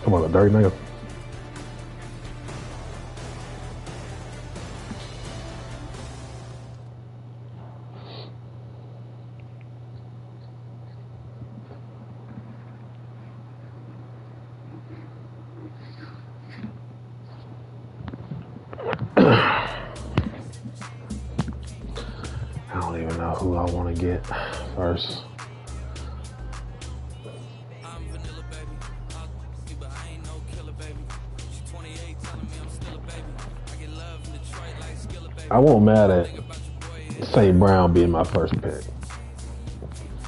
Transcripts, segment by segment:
Come on, the dirty nigga. I don't even know who I want to get first. I won't mad at St. Brown being my first pick.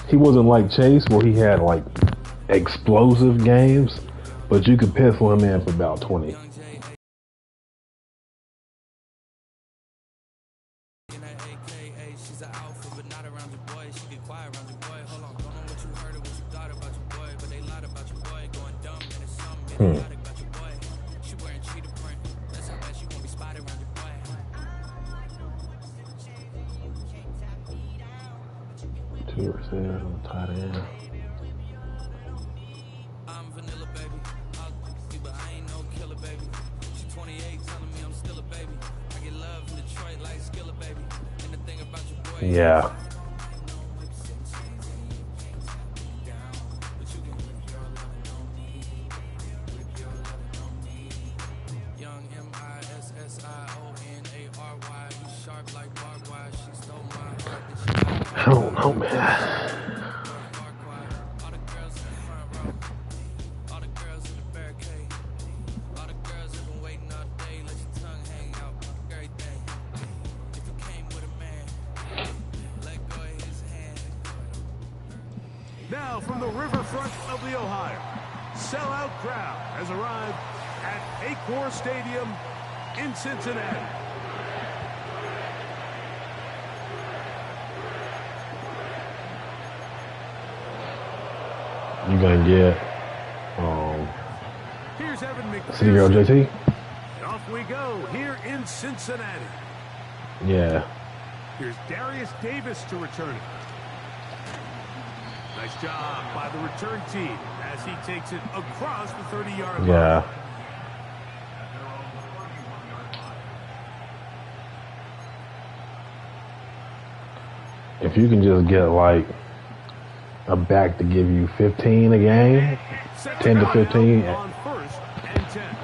He wasn't like Chase where he had like explosive games, but you could pencil him in for about 20. Two receivers on the tight end. Yeah. I don't know, man. Now from the riverfront of the Ohio, sellout crowd has arrived at Acor Stadium in Cincinnati. You gonna get Here's Evan City Girl JT? Off we go here in Cincinnati. Yeah. Here's Darius Davis to return it. Nice job by the return team as he takes it across the 30-yard line. Yeah. If you can just get like a back to give you 15 a game, 10 to 15. On first and 10.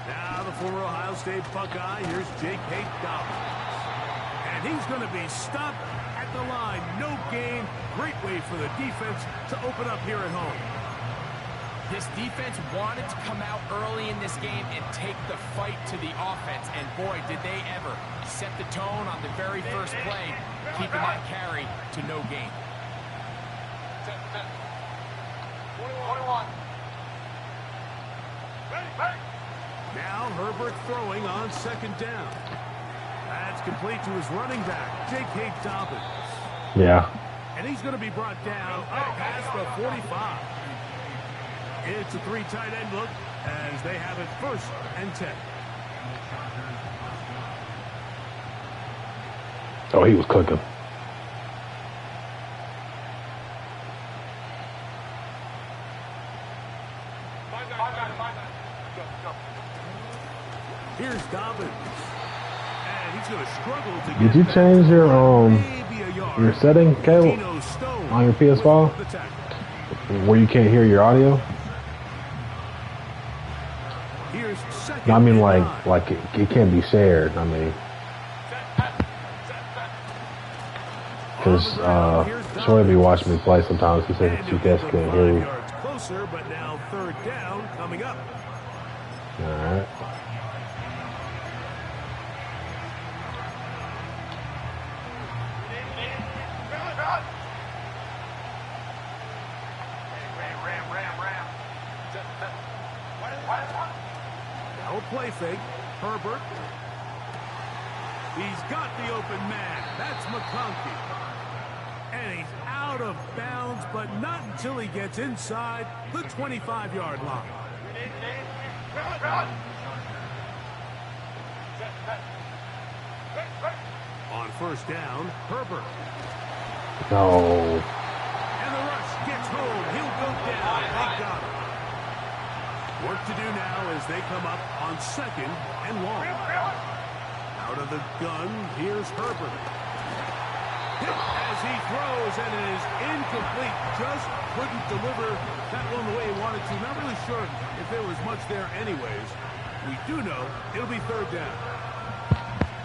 Now the former Ohio State Buckeye, here's Jake Dobbins. And he's going to be stopped at the line. No gain. Great way for the defense to open up here at home. This defense wanted to come out early in this game and take the fight to the offense. And boy, did they ever set the tone on the very first play, keeping that carry to no gain. 21. Now Herbert throwing on second down. That's complete to his running back, J.K. Dobbins. Yeah. And he's going to be brought down up past the 45. It's a three tight end look as they have it first and 10. Oh, he was cooking. Here's Dobbins. And he's going to struggle to get. Did you change your setting, Caleb, on your PS5 where you can't hear your audio? No, I mean like it can't be shared. I mean, because Shorty be watching me play sometimes. He said she guys couldn't hear you. Closer, but now third down coming up. All right. Now a play fake. Herbert. He's got the open man. That's McConkey. And he's out of bounds, but not until he gets inside the 25-yard line. On first down, Herbert. No. And the rush gets home. He'll go down. They got it. Work to do now as they come up on 2nd and long. Out of the gun, here's Herbert. Hit as he throws, and it is incomplete. Just couldn't deliver that one the way he wanted to. Not really sure if there was much there anyways. We do know it'll be 3rd down.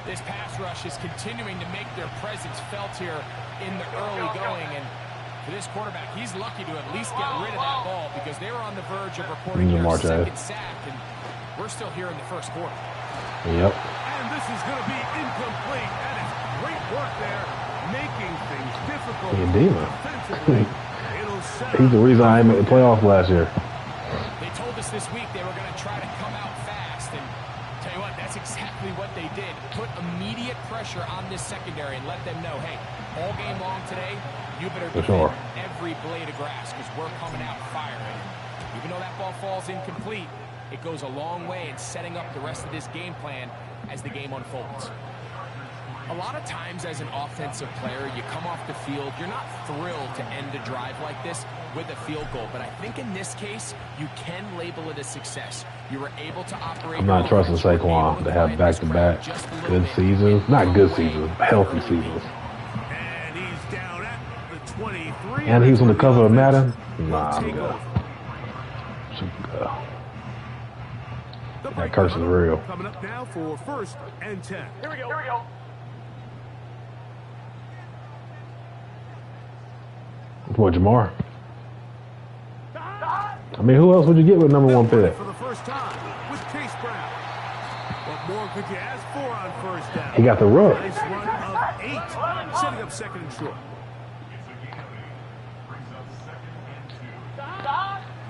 This pass rush is continuing to make their presence felt here in the early going, and for this quarterback, he's lucky to at least get rid of that ball because they were on the verge of recording their 2nd sack, and we're still here in the 1st quarter. Yep. And this is going to be incomplete. That is great work there, making things difficult defensively. He's the reason I made the playoffs last year. They told us this week they were going to try to come out fast, and tell you what, that's exactly what they did. Put immediate pressure on this secondary and let them know, hey, all game long today, you better defend every blade of grass because we're coming out firing. Even though that ball falls incomplete, it goes a long way in setting up the rest of this game plan as the game unfolds. A lot of times as an offensive player, you come off the field, you're not thrilled to end a drive like this with a field goal, but I think in this case, you can label it a success. You were able to operate. I'm not trusting Saquon to have back-to-back good seasons. Not good seasons, healthy seasons. And he's down at the 23. And he was on the cover of Madden? Nah, I'm good. That curse is real. Coming up now for 1st and 10. Here we go. What, Jamar? I mean, who else would you get with number 1 pick? For the first time with Chase Brown. What more could you ask for on 1st down? He got the rook. Nice run of 8, setting up 2nd and short.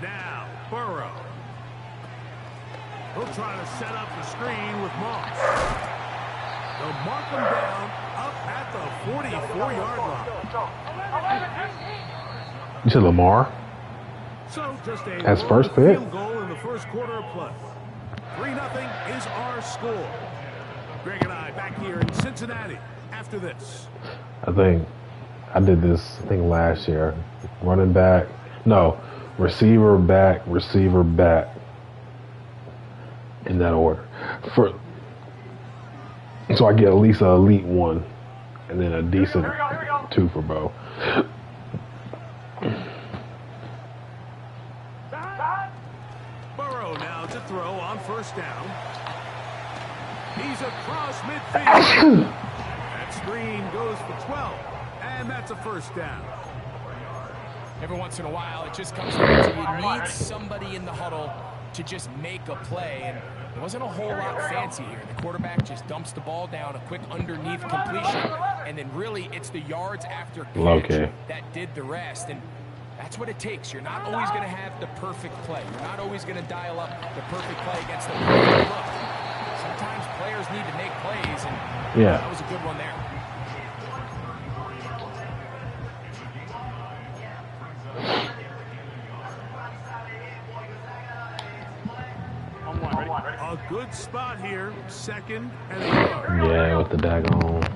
Now, Burrow. He'll try to set up the screen with Moss. They'll mark him down up at the 44-yard line. You said Lamar? So just a as first pick? Field goal in the 1st quarter of play. 3-0 is our score. Greg and I back here in Cincinnati after this. I think I did this last year. Running back. No. Receiver, back, receiver, back. In that order. So I get at least an elite 1. And then a decent 2 for Bo. Burrow now to throw on 1st down. He's across midfield. That screen goes for 12. And that's a 1st down. Every once in a while, it just comes down to you need somebody in the huddle to just make a play, and there wasn't a whole lot fancy here. The quarterback just dumps the ball down, a quick underneath completion, and then really it's the yards after catch that did the rest, and that's what it takes. You're not always going to have the perfect play. You're not always going to dial up the perfect play against the perfect look. Sometimes players need to make plays, and that was a good one there. A good spot here, 2nd and 8. Yeah, with the daggone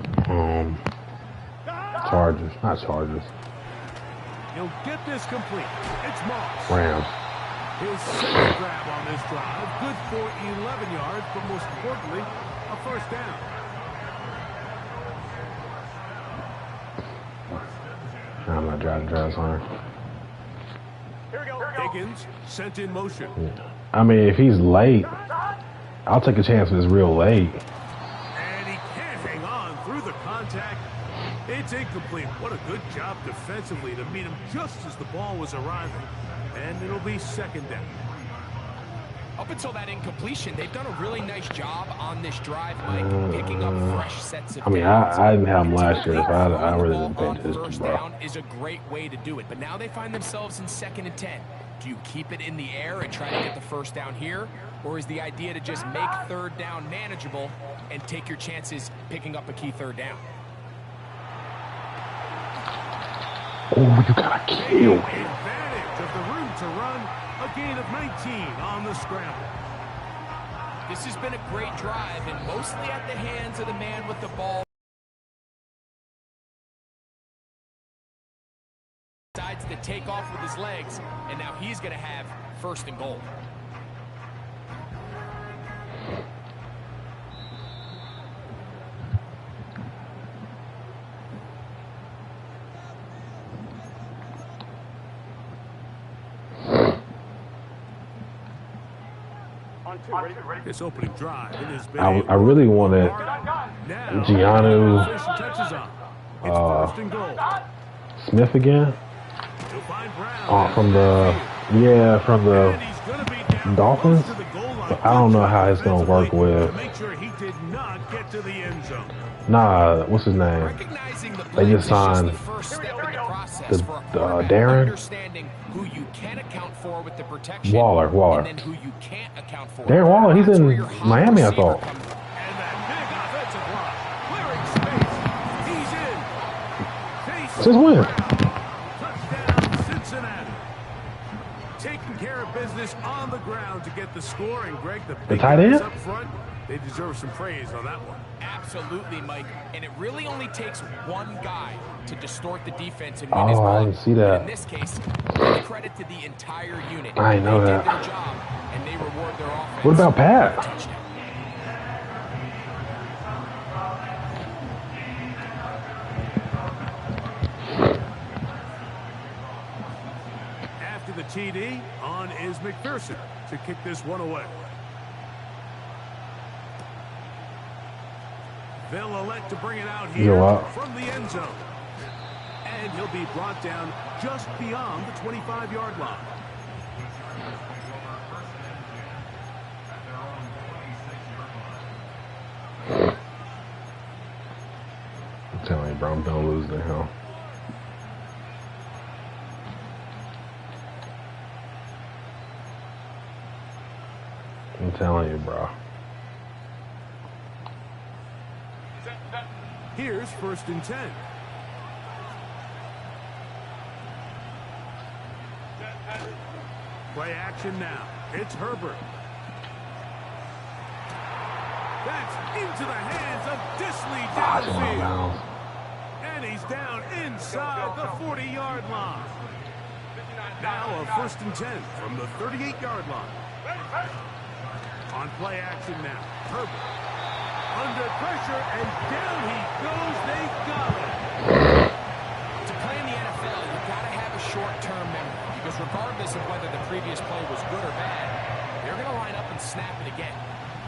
Chargers, not Chargers. He'll get this complete. It's Moss. Rams. His 2nd grab on this drive, good for 11 yards, but most importantly, a 1st down. I'm not driving drives on her. Here we go. Higgins sent in motion. I mean, if he's late, I'll take a chance if it's real late. And he can't hang on through the contact. It's incomplete. What a good job defensively to meet him just as the ball was arriving. And it'll be 2nd down. Up until that incompletion, they've done a really nice job on this drive, Mike, picking up fresh sets of I mean, I didn't have him last year, so I really didn't pay attention, first down is a great way to do it. But now they find themselves in 2nd and 10. Do you keep it in the air and try to get the 1st down here? Or is the idea to just make 3rd down manageable and take your chances picking up a key 3rd down? Oh, you gotta kill him. Advantage of the room to run. A gain of 19 on the scramble. This has been a great drive, and mostly at the hands of the man with the ball. Decides to take off with his legs, and now he's going to have first and goal. This opening drive, it has been I really wanted Giannu Smith again. From the Dolphins. But I don't know how it's gonna work with. Nah, what's his name? They just signed the Darren. Who you can account for with the protection, Waller. and then who you can't account for. Darren Waller, he's in Miami, I thought. And that big offensive block, clearing space. He's in. Since when? Touchdown, Cincinnati. Taking care of business on the ground to get the score. And Greg, the tight end up front, they deserve some praise on that one. Absolutely, Mike. And it really only takes one guy to distort the defense and win Oh, his ball. I didn't see that. In this case, credit to the entire unit. I know they that. did their job, and they reward their offense. What about Pat? After the TD, on is McPherson to kick this one away. They'll elect to bring it out here from the end zone. And he'll be brought down just beyond the 25-yard line. I'm telling you, bro, I'm gonna lose the hell. I'm telling you, bro. Here's 1st and 10. Play action now. It's Herbert. That's into the hands of Disley downfield. And he's down inside the 40-yard line. Now a 1st and 10 from the 38-yard line. On play action now. Herbert. Under pressure, and down he goes. They got it. To play in the NFL, you've got to have a short-term memory, because regardless of whether the previous play was good or bad, they're going to line up and snap it again.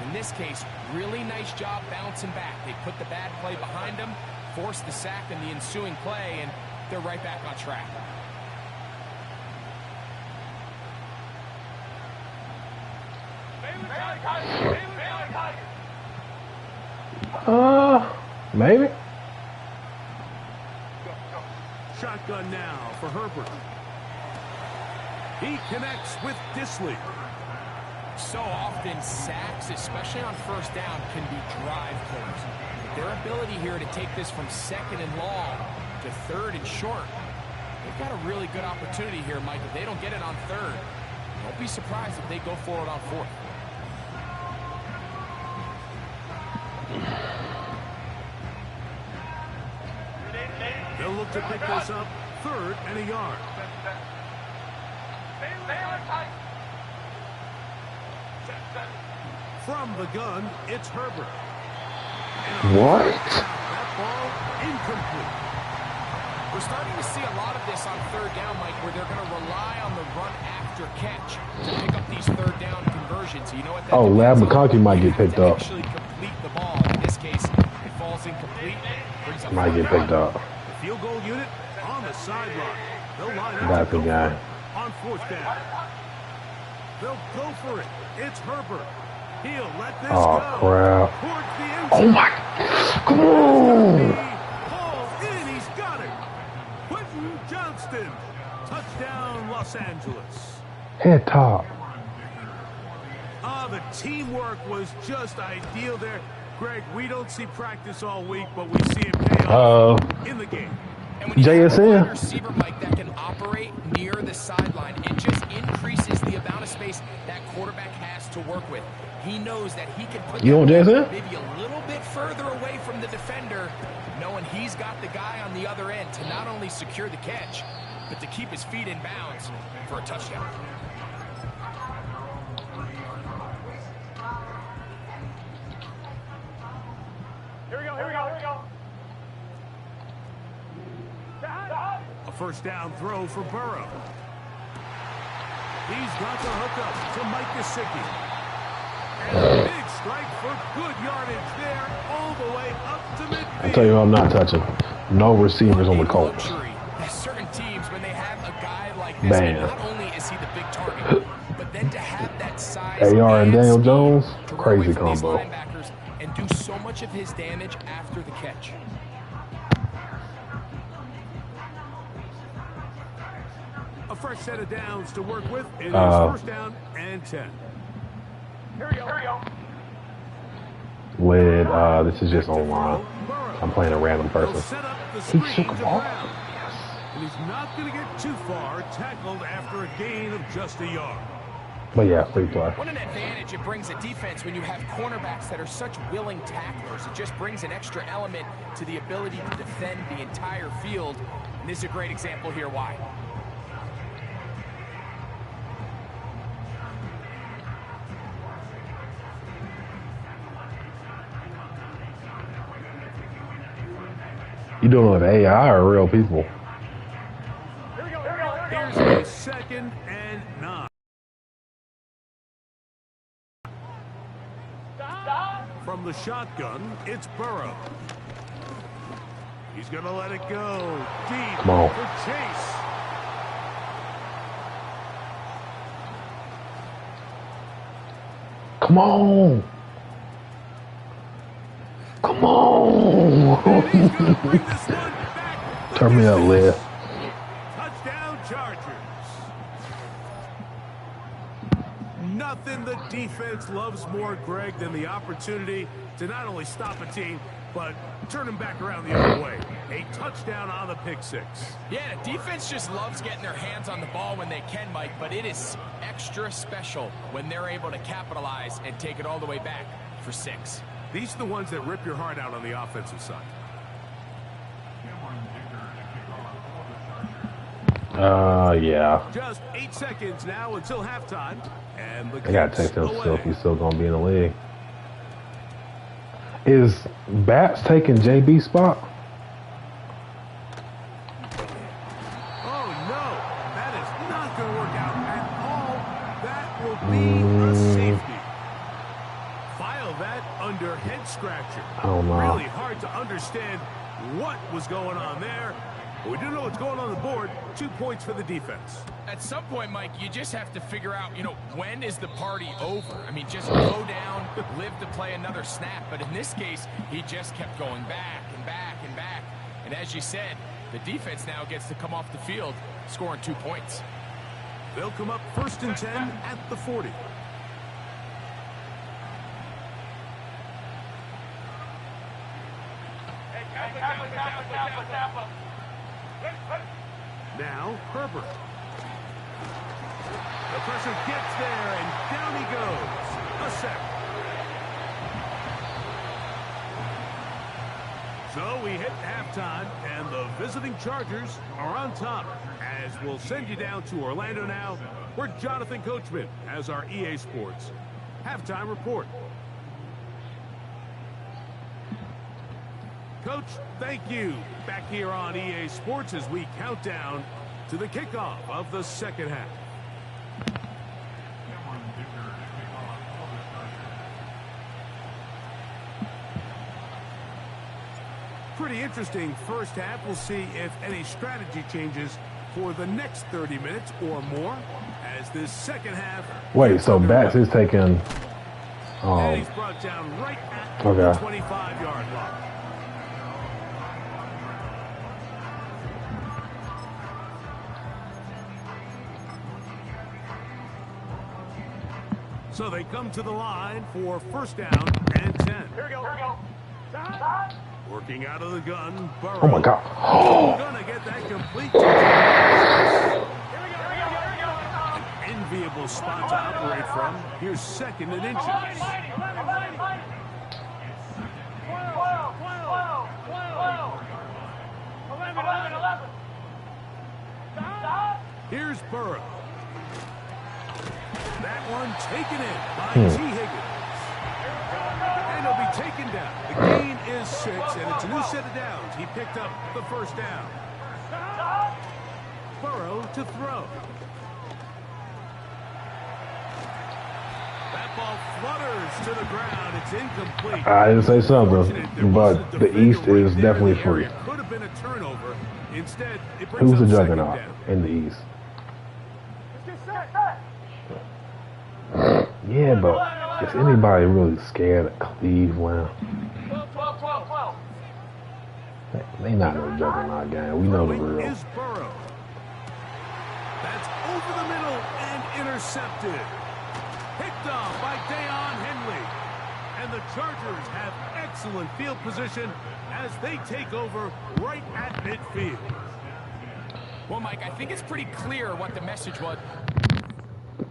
In this case, really nice job bouncing back. They put the bad play behind them, forced the sack in the ensuing play, and they're right back on track. Maybe. Shotgun now for Herbert. He connects with Disley. So often, sacks, especially on 1st down, can be drive killers. Their ability here to take this from 2nd and long to 3rd and short, they've got a really good opportunity here, Mike. If they don't get it on 3rd, don't be surprised if they go for it on 4th. They'll look to pick this up 3rd and a yard. From the gun, it's Herbert. What? That ball incomplete. We're starting to see a lot of this on 3rd down, Mike, where they're going to rely on the run after catch to pick up these 3rd down conversions. You know what that Lab McConkey might get picked up. Actually complete the ball. In this case, it falls incomplete. Might get picked up. The field goal unit on the sideline. They'll line up That's the guy. on 4th down. They'll go for it. It's Herbert. He'll let this go. Crap. Towards the end Oh zone. my. Come on. Ball in. He's got it. Quentin Johnston. Touchdown, Los Angeles. Head top. The teamwork was just ideal there. Greg, we don't see practice all week, but we see it pay off in the game. And when you have a JSN. wide receiver, Mike, that can operate near the sideline, it just increases the amount of space that quarterback has to work with. He knows that he can put You on JSN? maybe a little bit further away from the defender, knowing he's got the guy on the other end to not only secure the catch, but to keep his feet in bounds for a touchdown. Here we go. A first down throw for Burrow. He's got the hook up to Mike Gesicki. And a big strike for good yardage there, all the way up to midfield. I tell you, I'm not touching. No receivers on the Colts. There's certain teams when they have a guy like this, and not only is he the big target, but then to have that size AR and Daniel Jones, to run crazy away from these combo. linebackers and do so much of his damage after the catch. A fresh set of downs to work with. It is first down and 10. Here we go. With this is just online. I'm playing a random person. He shook him off. Yes. And he's not going to get too far, tackled after a gain of just a yard. But yeah, free play. What an advantage it brings a defense when you have cornerbacks that are such willing tacklers. It just brings an extra element to the ability to defend the entire field. And this is a great example here why. You doing it with AI or real people? Here's a second and 9. From the shotgun, it's Burrow. He's going to let it go deep for Chase. Come on. Come on. Turn me up, Liv. Touchdown Chargers. Nothing the defense loves more, Greg, than the opportunity to not only stop a team, but turn them back around the other way. A touchdown on the pick six. Yeah, the defense just loves getting their hands on the ball when they can, Mike, but it is extra special when they're able to capitalize and take it all the way back for 6. These are the ones that rip your heart out on the offensive side. Yeah. Just 8 seconds now until halftime. And the I gotta text him still if he's still gonna be in the league. Is Bats taking JB's spot? Oh no, that is not going to work out at all. That will be a safety. File that under head scratcher. Oh no. Really hard to understand what was going on there. But we do know what's going on the board. 2 points for the defense. At some point, Mike, you just have to figure out, when is the party over? I mean, just go down, live to play another snap. But in this case, he just kept going back and back and back. And as you said, the defense now gets to come off the field, scoring 2 points. They'll come up first and 10 at the 40. Now, Herbert. The pressure gets there, and down he goes. A sack. So we hit halftime, and the visiting Chargers are on top. As we'll send you down to Orlando now, where Jonathan Coachman has our EA Sports halftime report. Coach, thank you. Back here on EA Sports as we count down to the kickoff of the second half. Pretty interesting first half. We'll see if any strategy changes for the next 30 minutes or more as this second half. Wait, so Bats is taking. And he's brought down right at the 25-yard line. So they come to the line for first down and 10. Here we go. Working out of the gun, Burrow. Oh my God. Gonna get that complete. An enviable spot to operate from. Here's second and inches. Here's Burrow. That one taken in by T. Higgins. And he'll be taken down. The gain is 6, and it's a new set of downs. He picked up the first down. Burrow to throw. That ball flutters to the ground. It's incomplete. I didn't say something, but the East is definitely free. Could have been a turnover. Instead, it brings Who's the up juggernaut in the East? Yeah, but is anybody really scared of Cleveland? They not no juggernaut game. We know the real. Is Burrow. That's over the middle and intercepted. Picked off by Deion Henley. And the Chargers have excellent field position as they take over right at midfield. Well, Mike, I think it's pretty clear what the message was.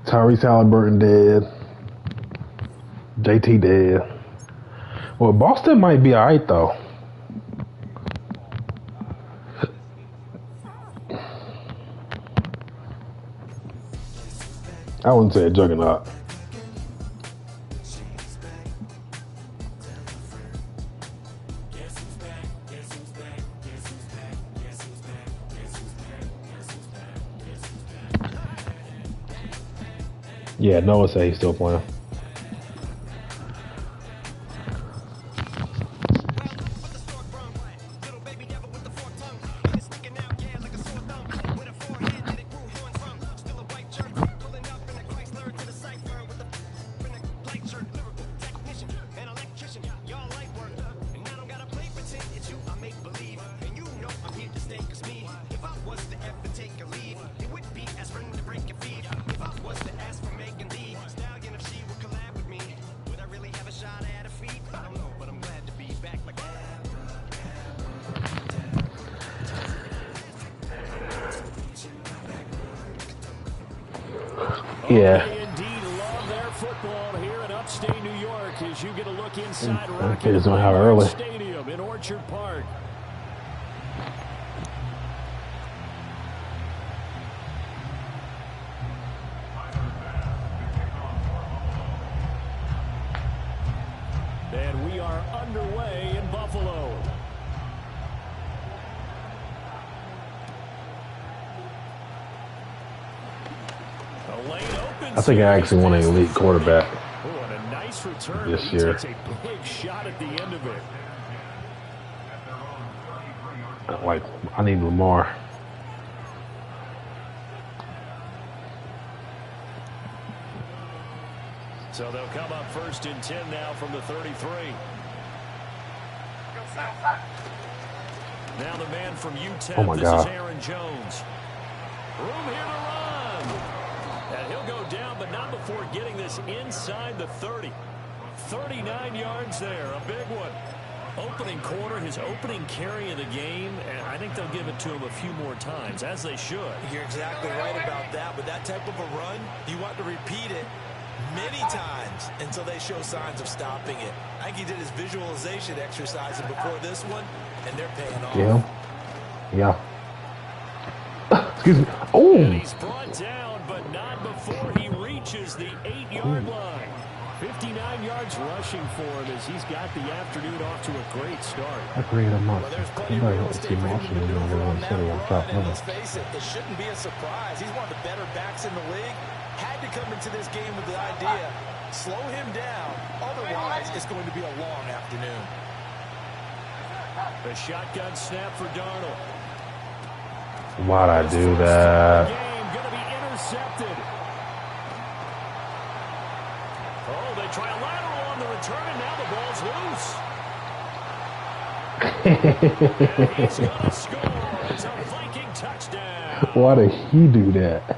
Tyrese Halliburton dead. JT dead. Well, Boston might be alright though. I wouldn't say a juggernaut. Yeah, Noah said he's still playing. Yeah. Indeed love their football here in upstate New York as you get a look inside Kids don't have early. Stadium in Orchard Park. And we are underway in Buffalo. I think I actually want an elite quarterback this year. Takes a big shot at the end of it. I need Lamar. So they'll come up 1st and 10 now from the 33. Now the man from Utah. Oh my this God. is Aaron Jones. Room here to run. And he'll go down, but not before getting this inside the 30. 39 yards there, a big one. Opening quarter, his opening carry of the game, and I think they'll give it to him a few more times, as they should. You're exactly right about that. With that type of a run, you want to repeat it many times until they show signs of stopping it. I think he did his visualization exercises before this one, and they're paying off. Yeah. Excuse me. Oh! And he's brought down, but not before he reaches the 8-yard line. 59 yards rushing for him as he's got the afternoon off to a great start. Agreed, I'm not. Well, there's plenty of real estate for him to maneuver on that run, and let's face it, it shouldn't be a surprise. He's one of the better backs in the league. Had to come into this game with the idea, slow him down, otherwise it's going to be a long afternoon. The shotgun snap for Darnold. Why'd I do that? Game going to be intercepted. Oh, they try a lateral on the return, and now the ball's loose. And he's going to score. It's a Viking touchdown. Why did he do that?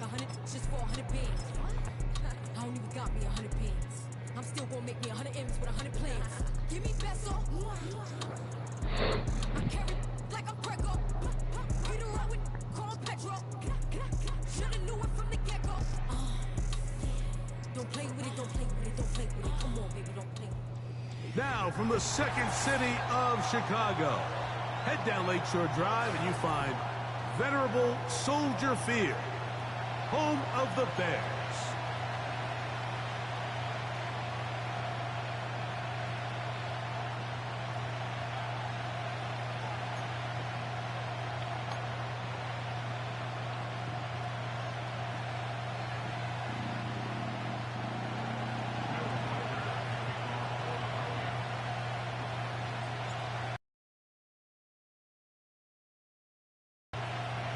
100 just for 100 bands. I don't even got me 100 bands. I'm still gonna make me 100 M's with 100 plans. Give me peso. I carry like I'm Greco. Hit a road with Chrome Petro. Shoulda knew it from the get-go. Don't play with it, don't play with it, don't play with it. Come on, baby, don't play with it. Now from the second city of Chicago, head down Lakeshore Drive and you find venerable Soldier Field, home of the Bears.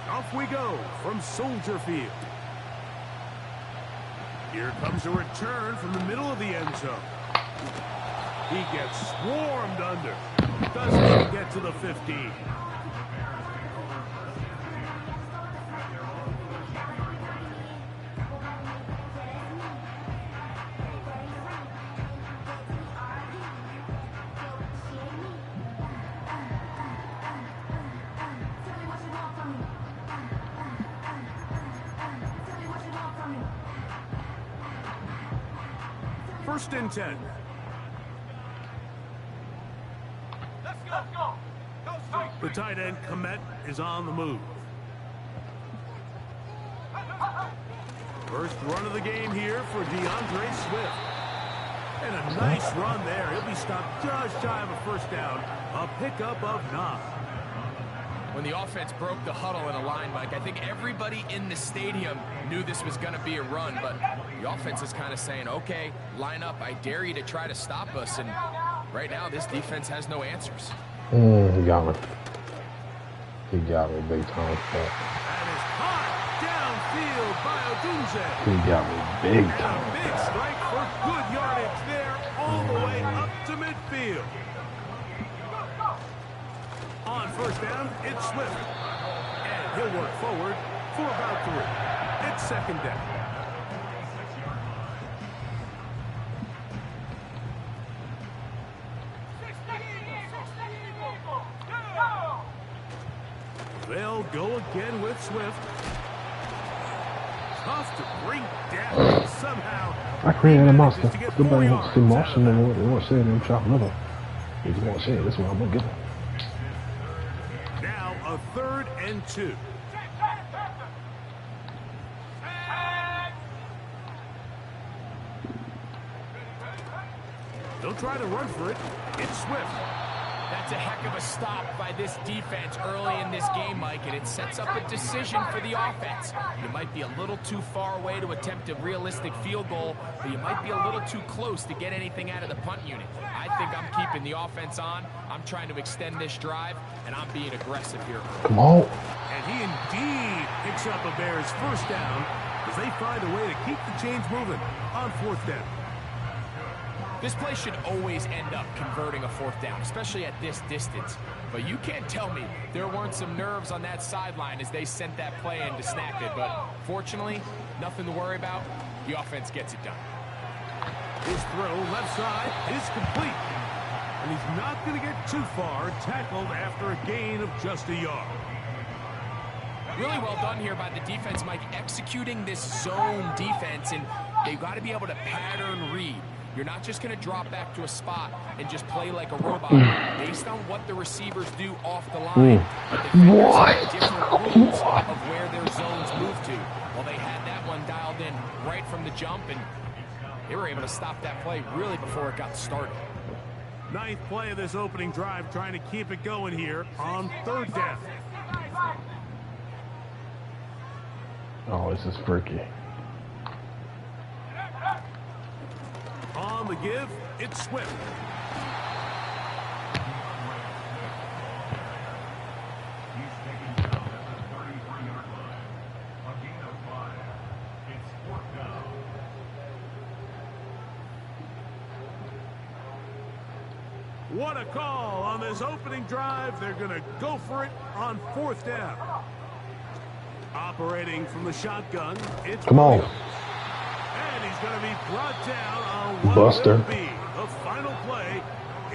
Off we go from Soldier Field. Here comes a return from the middle of the end zone. He gets swarmed under. Doesn't get to the 15. First and 10. Let's go. The tight end, Komet, is on the move. First run of the game here for DeAndre Swift. And a nice run there. He'll be stopped just shy of a first down. A pickup of 9. When the offense broke the huddle in a line, Mike, I think everybody in the stadium knew this was going to be a run, but the offense is kind of saying, okay, line up. I dare you to try to stop us. And right now, this defense has no answers. He got me. He got me big time. That is hot downfield by Odunze. He got me big time. And a big strike for good yardage there all the way up to midfield. On first down, it's Swift. And he'll work forward for about 3. It's second down. They'll go again with Swift. Tough to bring down somehow. I created a monster. Goodbye, see Martian and what they want to say them chop liver. If you want to say it, this one I'm going to give them. Now a 3rd and 2. They'll try to run for it. It's Swift. That's a heck of a stop by this defense early in this game, Mike, and it sets up a decision for the offense. You might be a little too far away to attempt a realistic field goal, but you might be a little too close to get anything out of the punt unit. I think I'm keeping the offense on. I'm trying to extend this drive, and I'm being aggressive here. Come on. And he indeed picks up a Bears first down as they find a way to keep the chains moving on 4th down. This play should always end up converting a 4th down, especially at this distance. But you can't tell me there weren't some nerves on that sideline as they sent that play in to snap it. But fortunately, nothing to worry about. The offense gets it done. His throw left side is complete. And he's not going to get too far, tackled after a gain of just a yard. Really well done here by the defense, Mike, executing this zone defense. And they've got to be able to pattern read. You're not just going to drop back to a spot and just play like a robot. Based on what the receivers do off the line, the defenders have different rules of where their zones move to. Well, they had that one dialed in right from the jump, and they were able to stop that play really before it got started. 9th play of this opening drive, trying to keep it going here on 3rd down. Oh, this is freaky. On the give, it's Swift. What a call on this opening drive. They're going to go for it on 4th down. Operating from the shotgun, it's Come on. and he's going to be brought down on what Buster. will be the final play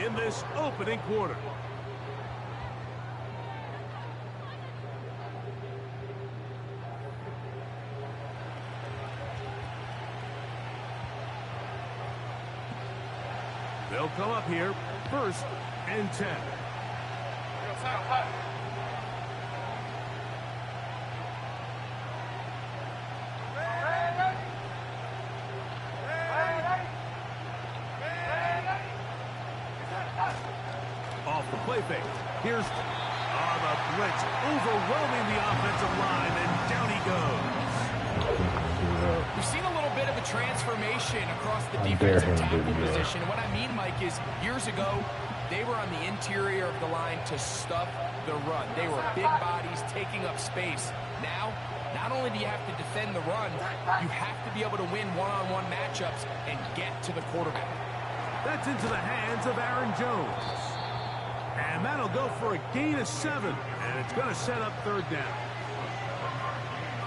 in this opening quarter. They'll come up here, 1st and 10. Off the play fake. Here's the blitz overwhelming the offensive line, and down he goes. We've seen a little bit of a transformation across the defensive tackle position. And what I mean, Mike, is years ago, they were on the interior of the line to stuff the run. They were big bodies taking up space. Now, not only do you have to defend the run, you have to be able to win one-on-one matchups and get to the quarterback. That's into the hands of Aaron Jones. And that'll go for a gain of 7. And it's going to set up 3rd down.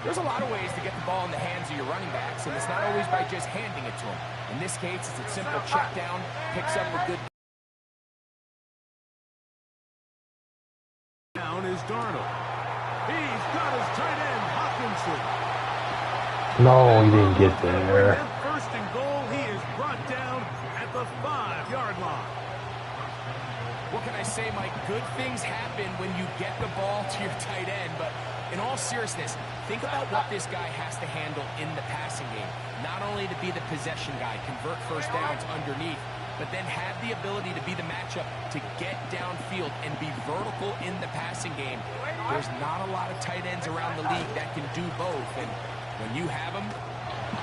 There's a lot of ways to get the ball in the hands of your running backs, and it's not always by just handing it to them. In this case, it's a simple check down, picks up a good down is Darnold. He's got his tight end, Hawkinson. No, he didn't get there. 1st and goal, he is brought down at the 5-yard line. What can I say, Mike? Good things happen when you get the ball to your tight end, but in all seriousness, think about what this guy has to handle in the passing game. Not only to be the possession guy, convert 1st downs underneath, but then have the ability to be the matchup to get downfield and be vertical in the passing game. There's not a lot of tight ends around the league that can do both, and when you have them...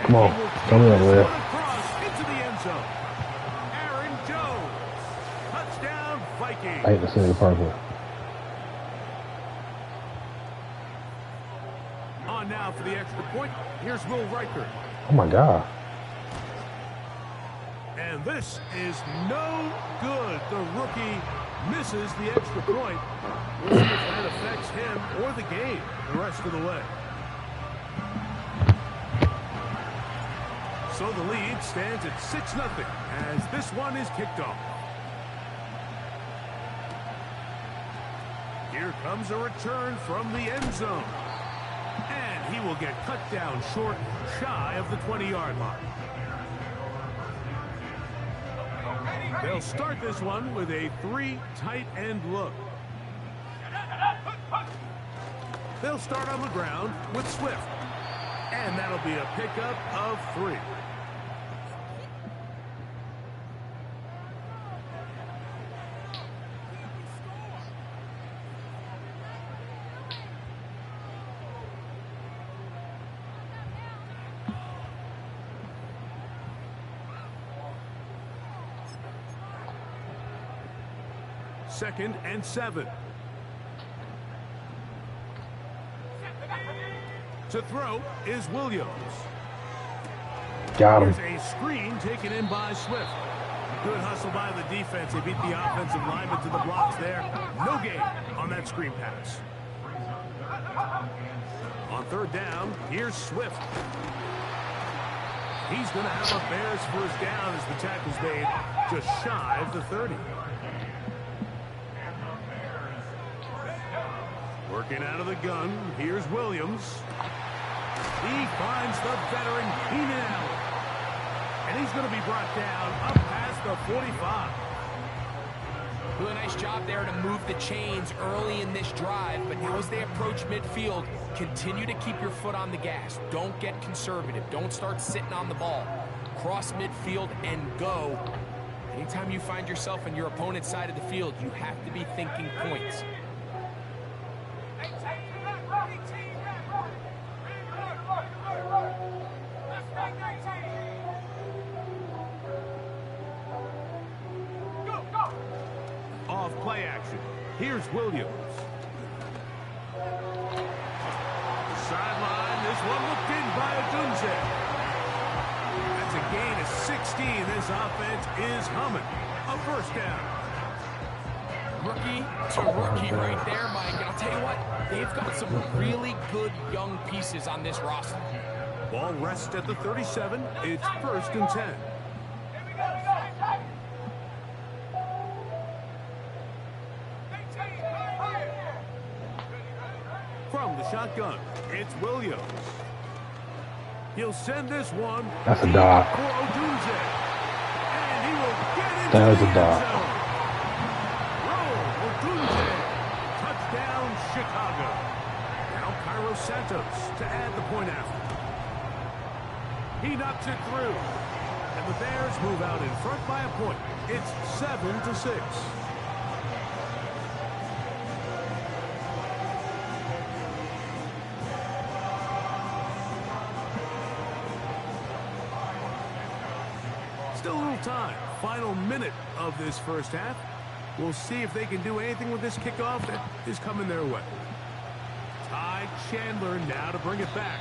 Come on. Come on, Will. Across into the end zone. Aaron Jones. Touchdown, Vikings. I hate to say the purple. On now for the extra point. Here's Will Reichert. Oh, my God. And this is no good. The rookie misses the extra point. We'll see if that affects him or the game the rest of the way. So the lead stands at 6-0 as this one is kicked off. Here comes a return from the end zone. And he will get cut down short, shy of the 20-yard line. They'll start this one with a 3 tight end look. They'll start on the ground with Swift. And that'll be a pickup of 3. Second and 7. To throw is Williams. Got him. Here's a screen taken in by Swift. Good hustle by the defense. They beat the offensive lineman to the blocks there. No gain on that screen pass. On 3rd down, here's Swift. He's going to have a Bears 1st down as the tackle's made just shy of the 30. Working out of the gun, here's Williams. He finds the veteran Keenan Allen. And he's going to be brought down up past the 45. Do a nice job there to move the chains early in this drive, but now as they approach midfield, continue to keep your foot on the gas. Don't get conservative. Don't start sitting on the ball. Cross midfield and go. Anytime you find yourself on your opponent's side of the field, you have to be thinking points. Off play action. Here's Williams. Sideline. This one looked in by Odunze. That's a gain of 16. This offense is humming. A 1st down. Rookie to rookie right there, Mike. And I'll tell you what, they they've got some really good young pieces on this roster. Ball rests at the 37. It's 1st and 10. From the shotgun, it's Williams. He'll send this one. That's a dot. For Odunze. And he will get into That is the a dot. end zone. Roll, Odunze. Touchdown, Chicago. Now Cairo Santos to add the point after. He knocks it through. And the Bears move out in front by a point. It's 7-6. Still a little time. Final minute of this first half. We'll see if they can do anything with this kickoff that is coming their way. Ty Chandler now to bring it back.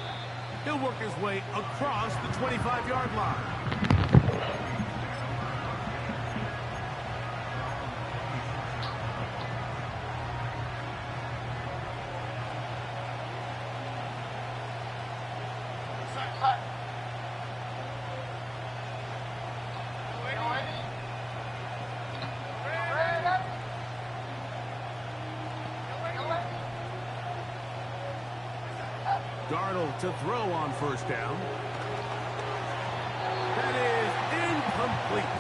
He'll work his way across the 25-yard line. Darnold to throw on first down. That is incomplete.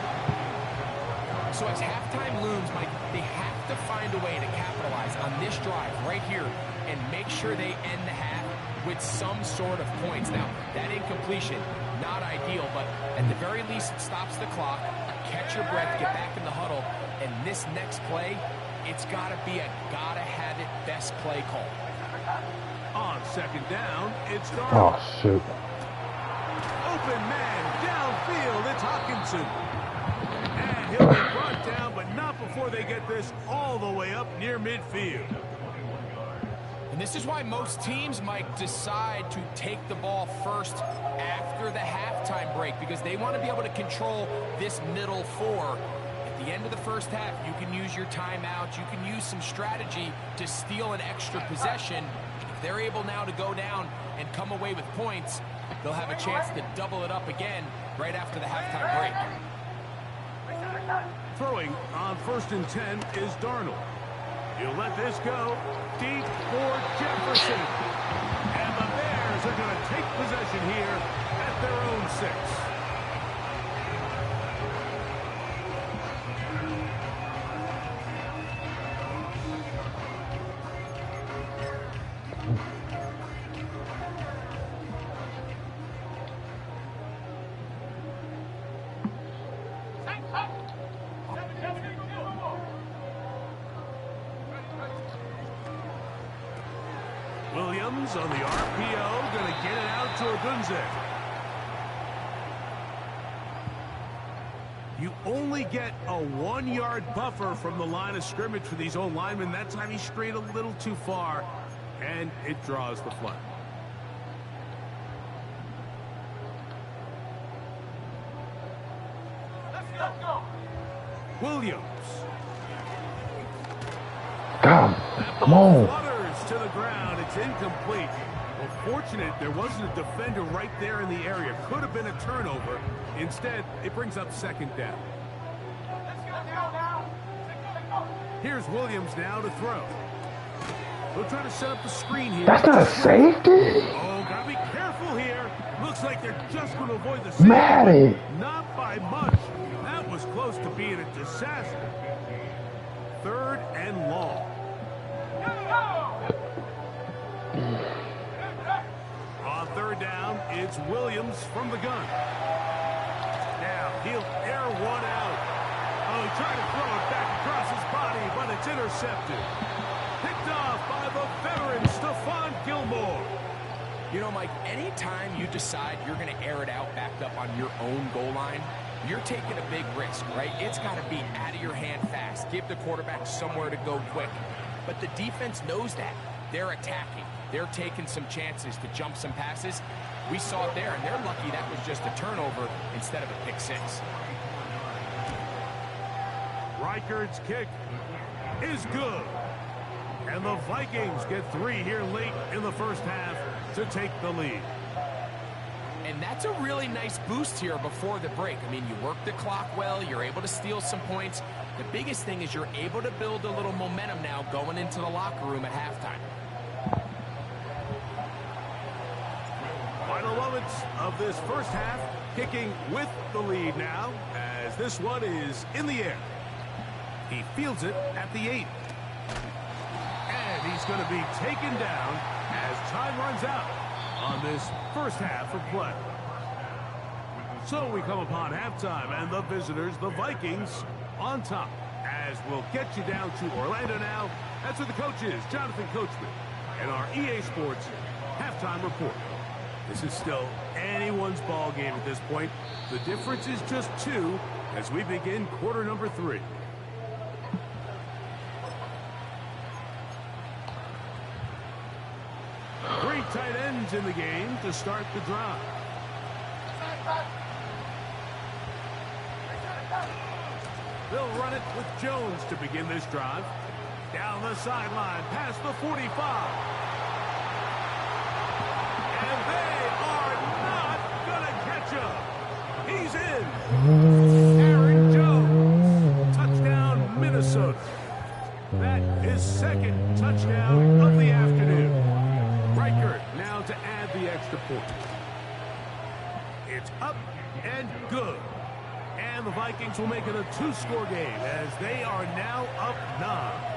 So as halftime looms, Mike, they have to find a way to capitalize on this drive right here and make sure they end the half with some sort of points. Now, that incompletion, not ideal, but at the very least it stops the clock. Catch your breath, get back in the huddle, and this next play, it's got to be a gotta-have-it best play call. On second down, it's Darnold. Oh, shoot. Open man, downfield, it's Hockenson. And he'll be brought down, but not before they get this all the way up near midfield. And this is why most teams, Mike, decide to take the ball first after the halftime break, because they want to be able to control this middle four. At the end of the first half, you can use your timeouts, you can use some strategy to steal an extra possession. If they're able now to go down and come away with points, they'll have a chance to double it up again right after the halftime break. Throwing on 1st and 10 is Darnold. He'll let this go deep for Jefferson. And the Bears are going to take possession here at their own 6. Williams on the RPO, going to get it out to Odunze. You only get a 1-yard buffer from the line of scrimmage for these old linemen. That time he strayed a little too far, and it draws the flag. Let's go. Williams. God, come on. To the ground, it's incomplete. Well, fortunate there wasn't a defender right there in the area. Could have been a turnover. Instead, it brings up second down. Here's Williams now to throw. We'll try to set up the screen here. That's not a safety. Oh, gotta be careful here. Looks like they're just going to avoid the safety. Matty. Not by much. That was close to being a disaster. 3rd and long. On 3rd down, it's Williams from the gun. Now, he'll air one out. Oh, he tried to throw it back across his body, but it's intercepted. Picked off by the veteran, Stephon Gilmore. You know, Mike, anytime you decide you're going to air it out backed up on your own goal line, you're taking a big risk, right? It's got to be out of your hand fast. Give the quarterback somewhere to go quick. But the defense knows that. They're attacking. They're taking some chances to jump some passes. We saw it there, and they're lucky that was just a turnover instead of a pick 6. Reichard's kick is good. And the Vikings get 3 here late in the first half to take the lead. And that's a really nice boost here before the break. I mean, you work the clock well, you're able to steal some points. The biggest thing is you're able to build a little momentum now going into the locker room at halftime. Final moments of this first half, kicking with the lead now, as this one is in the air. He fields it at the 8. And he's going to be taken down as time runs out on this first half of play. So we come upon halftime, and the visitors, the Vikings, on top. As we'll get you down to Orlando now. That's where the coach is, Jonathan Coachman, and our EA Sports halftime report. This is still anyone's ball game at this point. The difference is just 2 as we begin quarter number 3. Three tight ends in the game to start the drive. They'll run it with Jones to begin this drive. Down the sideline, past the 45. And they are not going to catch him. He's in. Aaron Jones. Touchdown, Minnesota. That is second touchdown of the afternoon. Riker now to add the extra point. It's up and good. And the Vikings will make it a 2-score game as they are now up 9.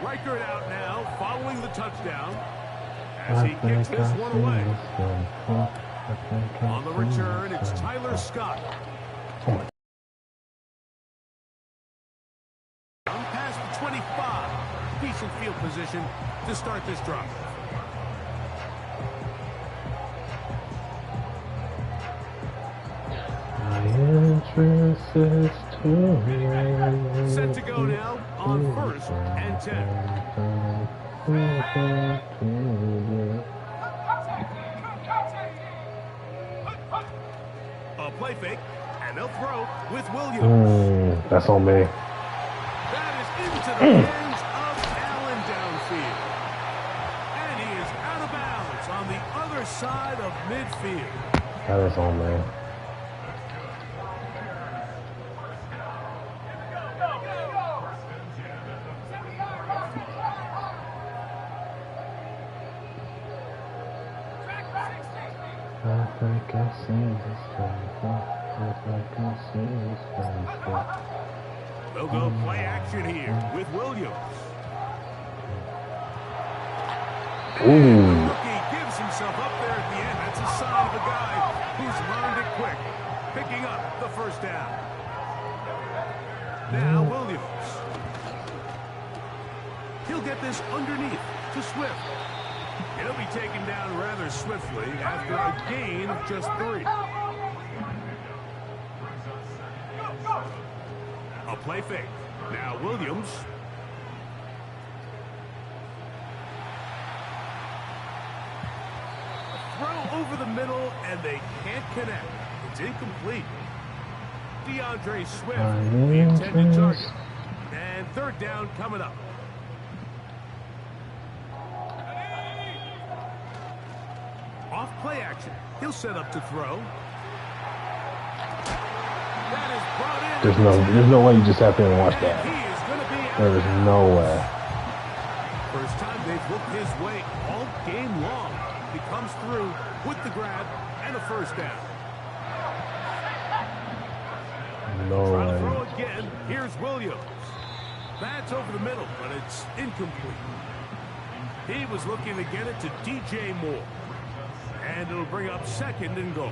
Riker out now following the touchdown as he kicks this one away. On the return, it's Tyler Scott. Past the 25. Decent field position to start this drive. Set to go now on 1st and 10. A play fake, and they'll throw with Williams. That's on me. That is into the hands of Allen downfield. And he is out of bounds on the other side of midfield. That is on me. They'll go play action here with Williams. And rookie gives himself up there at the end. That's a sign of a guy who's learned it quick, picking up the first down. Now Williams. He'll get this underneath to Swift. He'll be taken down rather swiftly after a gain of just 3. A play fake. Now Williams. A throw over the middle, and they can't connect. It's incomplete. DeAndre Swift, the intended target. And 3rd down coming up. Off play action. He'll set up to throw. That is brought in. There's no way you just have to watch that. There is no way. First time they've looked his way all game long. He comes through with the grab and a first down. No Trying to way. throw again. Here's Williams. That's over the middle, but it's incomplete. He was looking to get it to DJ Moore. And it'll bring up 2nd and goal.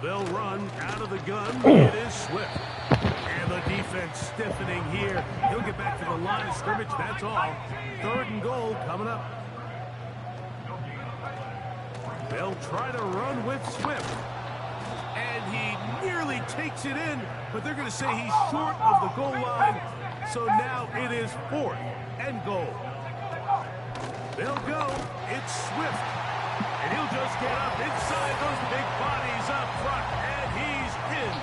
They'll run out of the gun. It is Swift. And the defense stiffening here. He'll get back to the line of scrimmage. That's all. 3rd and goal coming up. They'll try to run with Swift. And he nearly takes it in, but they're going to say he's short of the goal line. So now it is 4th and goal. They'll go. It's Swift. And he'll just get up inside those big bodies up front. And he's in.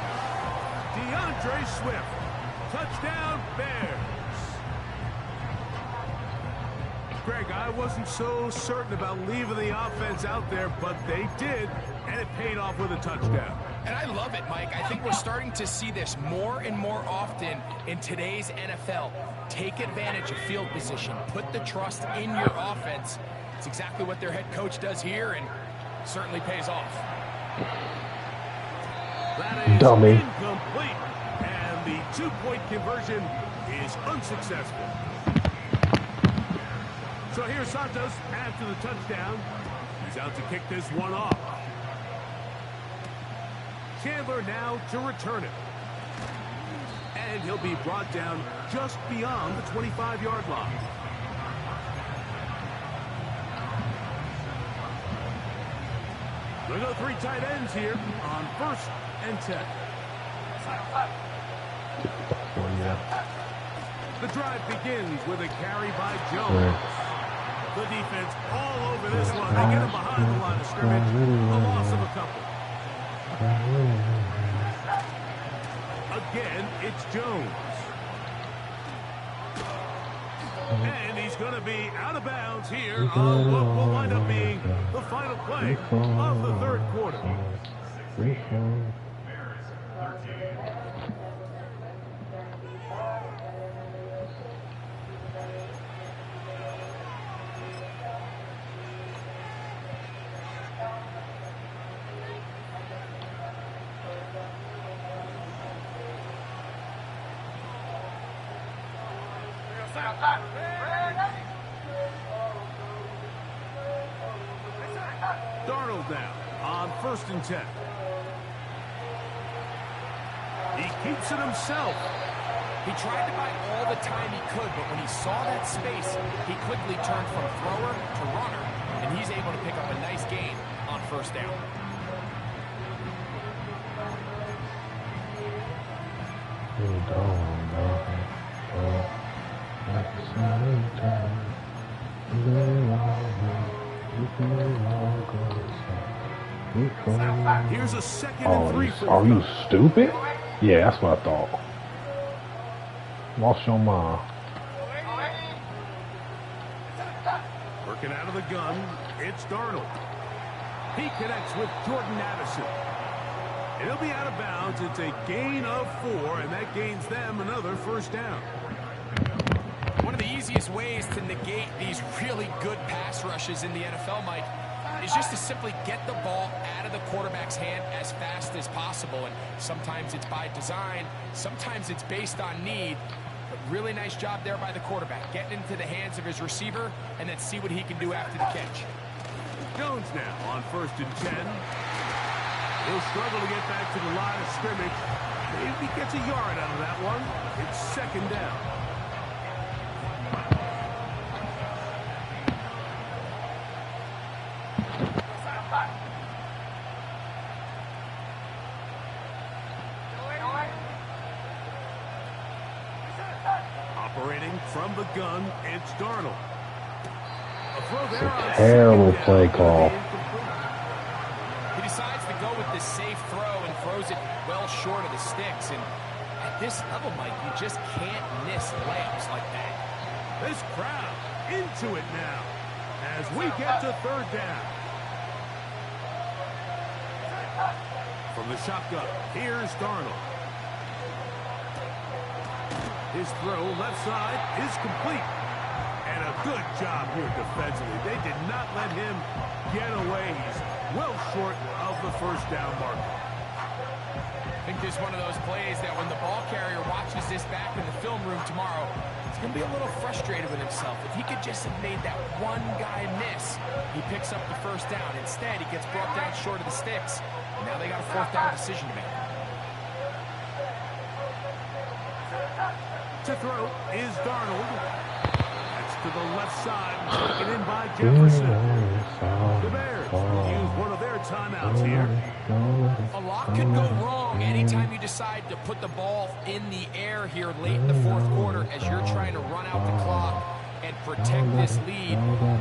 DeAndre Swift. Touchdown, Bears. Greg, I wasn't so certain about leaving the offense out there, but they did, and it paid off with a touchdown. And I love it, Mike. I think we're starting to see this more and more often in today's NFL. Take advantage of field position. Put the trust in your offense. It's exactly what their head coach does here, and certainly pays off. That is Dummy. Incomplete, and the 2-point conversion is unsuccessful. So here's Santos after the touchdown. He's out to kick this one off. Chandler now to return it. And he'll be brought down just beyond the 25-yard line. They'll go 3 tight ends here on 1st and 10. The drive begins with a carry by Jones. The defense all over this one. They get him behind the line of scrimmage. A loss of a couple. Again, it's Jones. And he's going to be out of bounds here on what will wind up being the final play of the 3rd quarter. Darnold now on 1st and 10. He keeps it himself. He tried to buy all the time he could, but when he saw that space, he quickly turned from thrower to runner, and he's able to pick up a nice gain on 1st down. Here's a 2nd and 3 for Are you stupid? Yeah, that's what I thought. Lost your mind. Working out of the gun, it's Darnold. He connects with Jordan Addison. And he'll be out of bounds. It's a gain of 4, and that gains them another 1st down. One of the easiest ways to negate these really good pass rushes in the NFL, Mike, is just to simply get the ball out of the quarterback's hand as fast as possible. And sometimes it's by design, sometimes it's based on need. But really nice job there by the quarterback, getting into the hands of his receiver and then see what he can do after the catch. Jones now on 1st and 10. He'll struggle to get back to the line of scrimmage. Maybe he gets a yard out of that one. It's 2nd down. Operating from the gun, it's Darnold. A throw there on Terrible 2nd down. play call. He decides to go with this safe throw and throws it well short of the sticks. And at this level, Mike, you just can't miss layups like that. This crowd into it now as we get to 3rd down. From the shotgun, here's Darnold. His throw left side is complete. And a good job here defensively. They did not let him get away. He's well short of the 1st down marker. I think this is one of those plays that when the ball carrier watches this back in the film room tomorrow, he's going to be a little frustrated with himself. If he could just have made that one guy miss, he picks up the 1st down. Instead, he gets brought down short of the sticks. And now they got a 4th down decision to make. To throw is Darnold. That's to the left side and taken in by Jefferson. The Bears will use one of their timeouts here. A lot could go wrong anytime you decide to put the ball in the air here late in the fourth quarter as you're trying to run out the clock and protect this lead.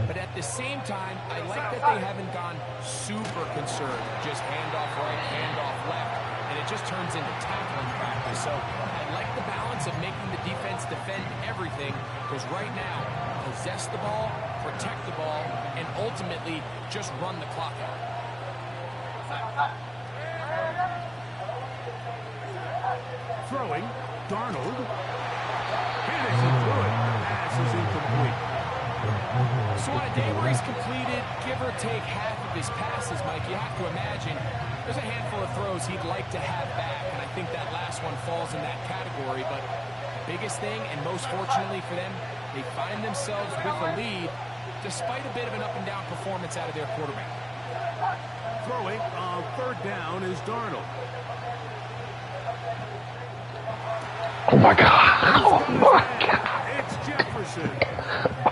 But at the same time, I like that they haven't gone super conserved. Just handoff right, handoff left, and it just turns into tackling practice. So I like the balance of making the defense defend everything, because right now, possess the ball, protect the ball, and ultimately just run the clock out. Throwing, Darnold. Hit as he threw it. Pass is incomplete. So on a day where he's completed, give or take half of his passes, Mike, you have to imagine there's a handful of throws he'd like to have back, and I think that last one falls in that category. But biggest thing, and most fortunately for them, they find themselves with a lead despite a bit of an up-and-down performance out of their quarterback. Throwing on third down is Darnold. Oh my God. Oh my God. It's Jefferson.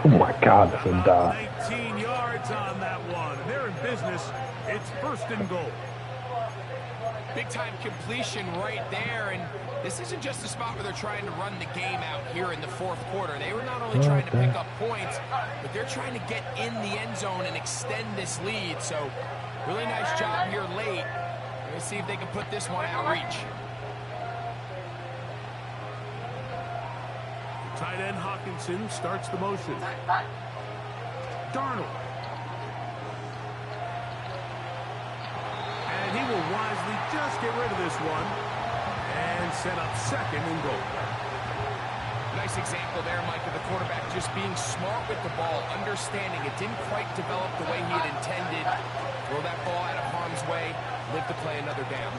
Oh my God, that's a About dive. 19 yards on that one. They're in business. It's first and goal. Big-time completion right there, and this isn't just a spot where they're trying to run the game out here in the fourth quarter. They were not only trying to pick up points, but they're trying to get in the end zone and extend this lead. So really nice job here late. Let's see if they can put this one out of reach. Tight end Hawkinson starts the motion. Darnold. And he will wisely just get rid of this one and set up second and goal. Nice example there, Mike, of the quarterback just being smart with the ball, understanding it didn't quite develop the way he had intended. Throw that ball out of harm's way, live to play another down.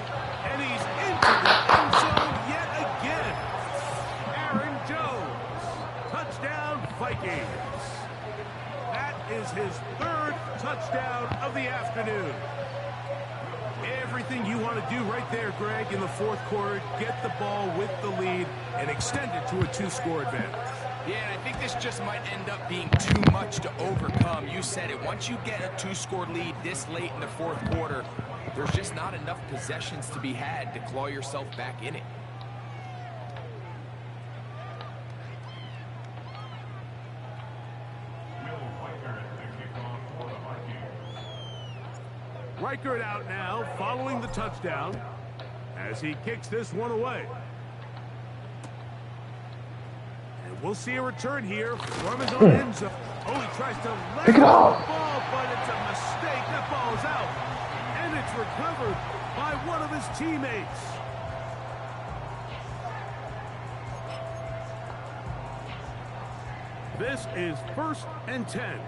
And he's into the end zone yet again. Aaron Jones. Touchdown, Vikings. That is his third touchdown of the afternoon. Everything you want to do right there, Greg, in the fourth quarter, get the ball with the lead and extend it to a two-score advantage. Yeah, and I think this just might end up being too much to overcome. You said it. Once you get a two-score lead this late in the fourth quarter, there's just not enough possessions to be had to claw yourself back in it. Reichert out now, following the touchdown, as he kicks this one away. And we'll see a return here from his own end zone. Oh, he tries to let Pick it up. the ball, but it's a mistake. That ball is out. And it's recovered by one of his teammates. This is 1st and 10.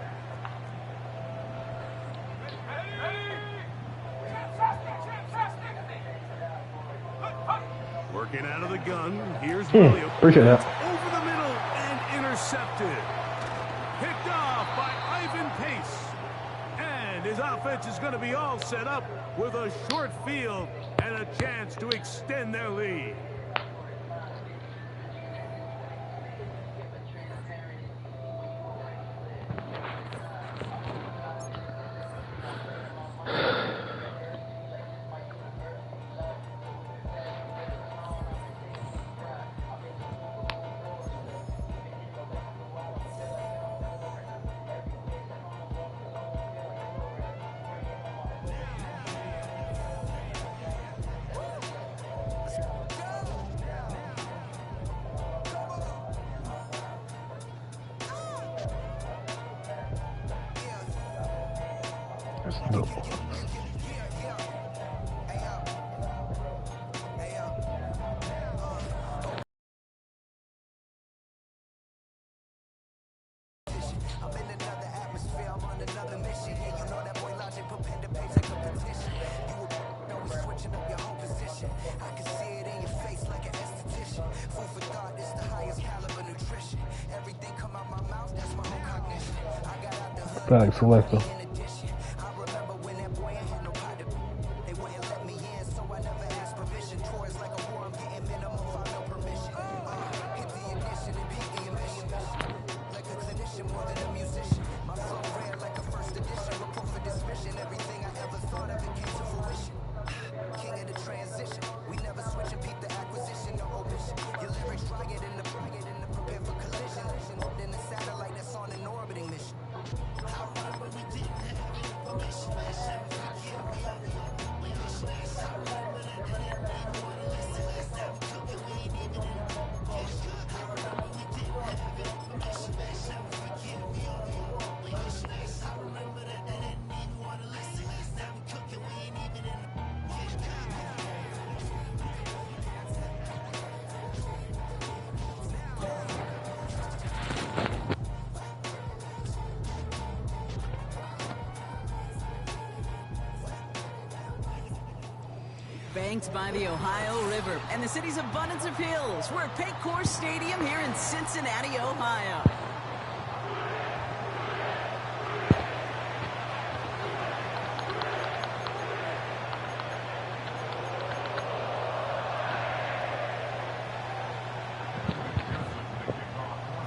Working out of the gun. Here's Williams. Appreciate that. Over the middle and intercepted. Picked off by Ivan Pace. And his offense is going to be all set up with a short field and a chance to extend their lead. Flag selector. Banked by the Ohio River and the city's abundance of hills. We're at Paycor Stadium here in Cincinnati, Ohio.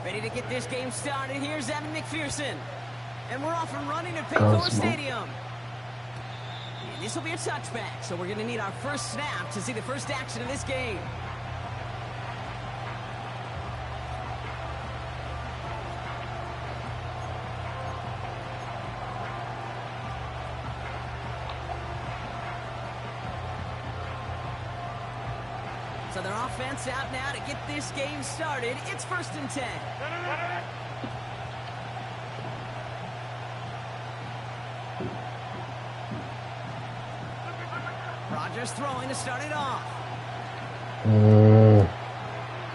Ready to get this game started. Here's Evan McPherson. And we're off and running at Paycor Stadium. And this will be a touchback, so we're going to need our first snap to see the first action of this game. So their offense out now to get this game started. It's 1st and 10. Rodgers throwing to start it off.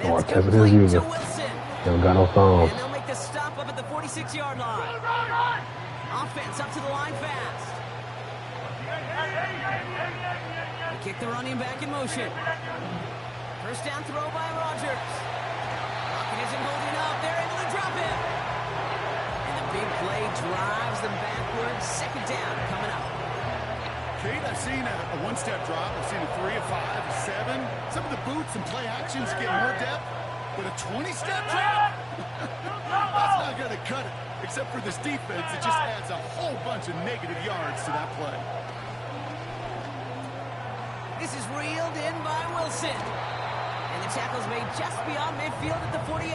I tested his user. Don't got no thumbs. And they'll make the stop up at the 46-yard line. Offense up to the line fast. They kick the running back in motion. First down throw by Rodgers. Rocket isn't holding up. They're able to drop him. And the big play drives them backwards. 2nd down coming up. Kate, I've seen a one-step drop. I've seen a 3, a 5, a 7. Some of the boots and play actions get more depth, but a 20-step drop? That's not going to cut it. Except for this defense, it just adds a whole bunch of negative yards to that play. This is reeled in by Wilson. And the tackle's made just beyond midfield at the 48.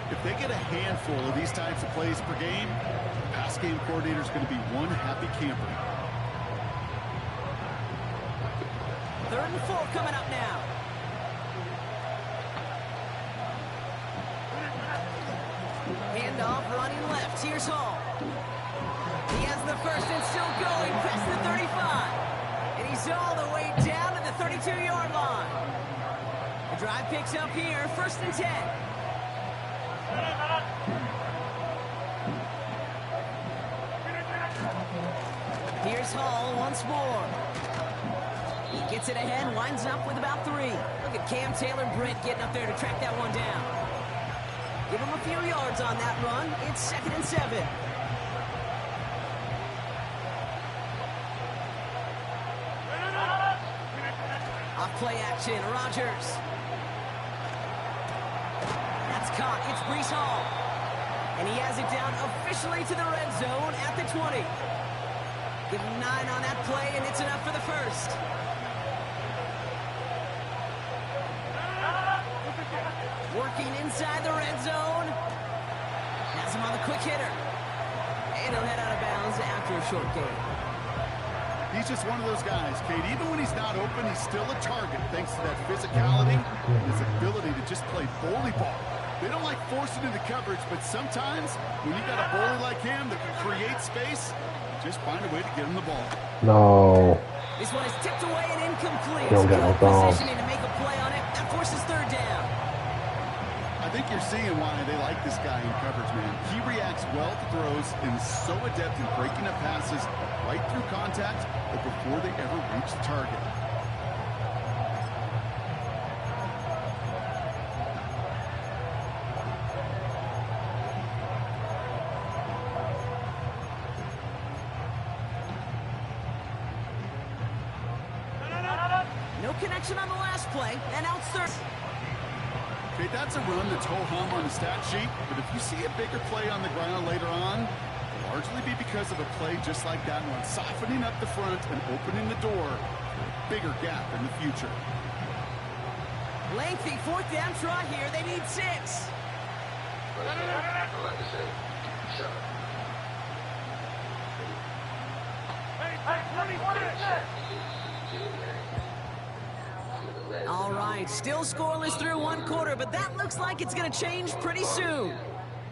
If they get a handful of these types of plays per game, the pass game coordinator is going to be one happy camper. 3rd and 4 coming up now. Handoff running left. Here's Hall. He has the first and still going past the 35. And he's all the way down to the 32-yard line. The drive picks up here. 1st and 10. Here's Hall once more. He gets it ahead, winds up with about 3. Look at Cam Taylor-Britt getting up there to track that one down. Give him a few yards on that run. It's 2nd and 7. Off play action, Rodgers. That's caught. It's Breece Hall. And he has it down officially to the red zone at the 20. Give him 9 on that play, and it's enough for the first. Working inside the red zone. Has him on the quick hitter. And he'll head out of bounds after a short gain. He's just one of those guys, Kate. Even when he's not open, he's still a target thanks to that physicality and his ability to just play bully ball. They don't like forcing into coverage, but sometimes when you got a bully like him that can create space, just find a way to get him the ball. No. This one is tipped away and incomplete. Don't get no thumbs. Positioning to make a play on it. That forces 3rd down. I think you're seeing why they like this guy in coverage, man. He reacts well to throws and is so adept in breaking up passes right through contact or before they ever reach the target. No connection on the last play, and out 3rd. Okay, that's a run that's ho-hum on the stat sheet, but if you see a bigger play on the ground later on, it'll largely be because of a play just like that one, softening up the front and opening the door for a bigger gap in the future. Lengthy 4th down try here. They need 6. All right, still scoreless through 1 quarter, but that looks like it's going to change pretty soon.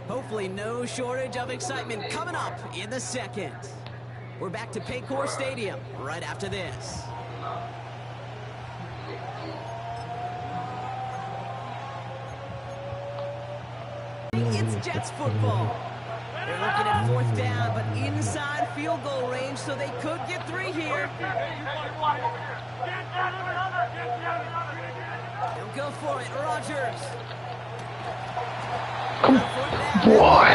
Hopefully no shortage of excitement coming up in the 2nd. We're back to Paycor Stadium right after this. It's Jets football. They're looking at 4th down, but inside field goal range, so they could get 3 here. He'll go for it, Rodgers. Boy.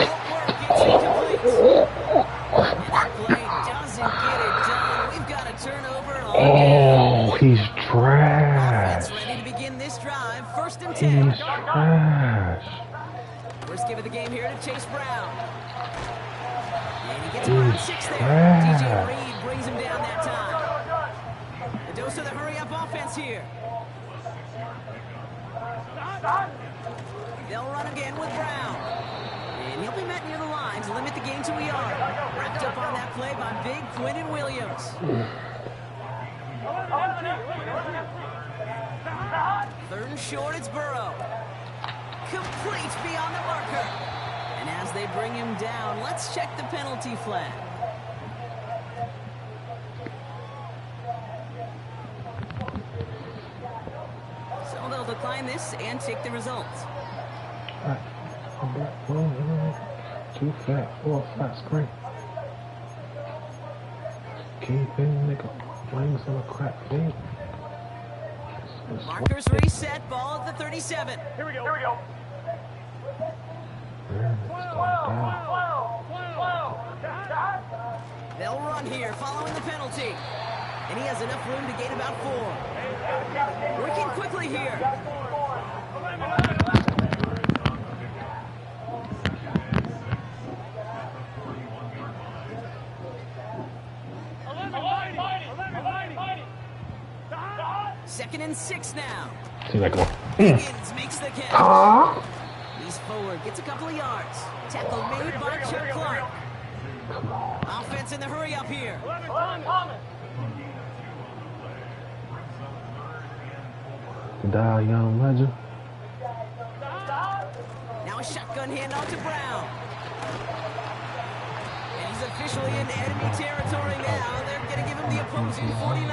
That play doesn't get it done. We've got a turnover on Oh, he's trash. offense ready to begin this drive. 1st and 10. He's trash. First give of the game here to Chase Brown. And he gets around 6 there. DJ Reed brings him down that time. The dose of the hurry-up offense here. They'll run again with Brown. And he'll be met near the line to limit the game to a yard. Wrapped up on that play by big Quentin Williams. 3rd and short, it's Burrow. Complete beyond the marker. And as they bring him down, let's check the penalty flag. So they'll decline this and take the results. Too fat for a flat screen. Keep in, nigga. Flames on a crack thing. Markers reset, ball at the 37. Here we go. They'll run here following the penalty. And he has enough room to gain about 4. Working quickly here. Second and 6 now. See that go. Higgins makes the catch. He's forward, gets a couple of yards. Tackle made by Chuck Clark. Offense in the hurry up here. Die, young legend. Now a shotgun handoff to Brown. And he's officially in enemy territory now. They're going to give him the opposing 49.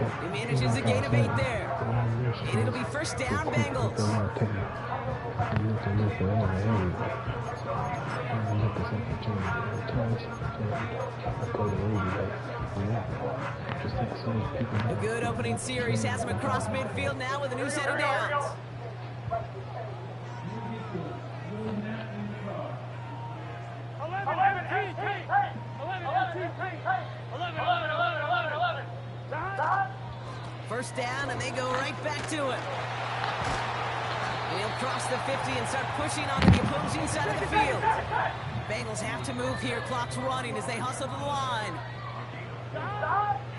He manages a gain of 8 there. And it'll be first down, Bengals. A good opening series has him across midfield now with a new set of downs. First down, and they go right back to it. And he'll cross the 50 and start pushing onto the opposing side of the field. Bengals have to move here. Clock's running as they hustle to the line.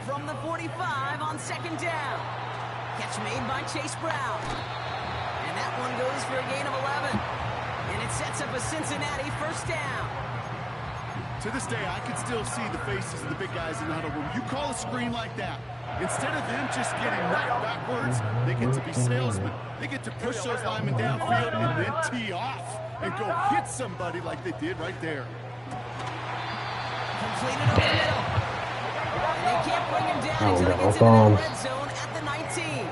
From the 45 on 2nd down. Catch made by Chase Brown. And that one goes for a gain of 11. And it sets up a Cincinnati first down. To this day, I can still see the faces of the big guys in the huddle room. You call a screen like that, instead of them just getting knocked backwards, they get to be salesmen. They get to push those linemen downfield and then tee off and go hit somebody like they did right there. Completed over the middle. And they can't bring him down until he gets into the red zone at the 19.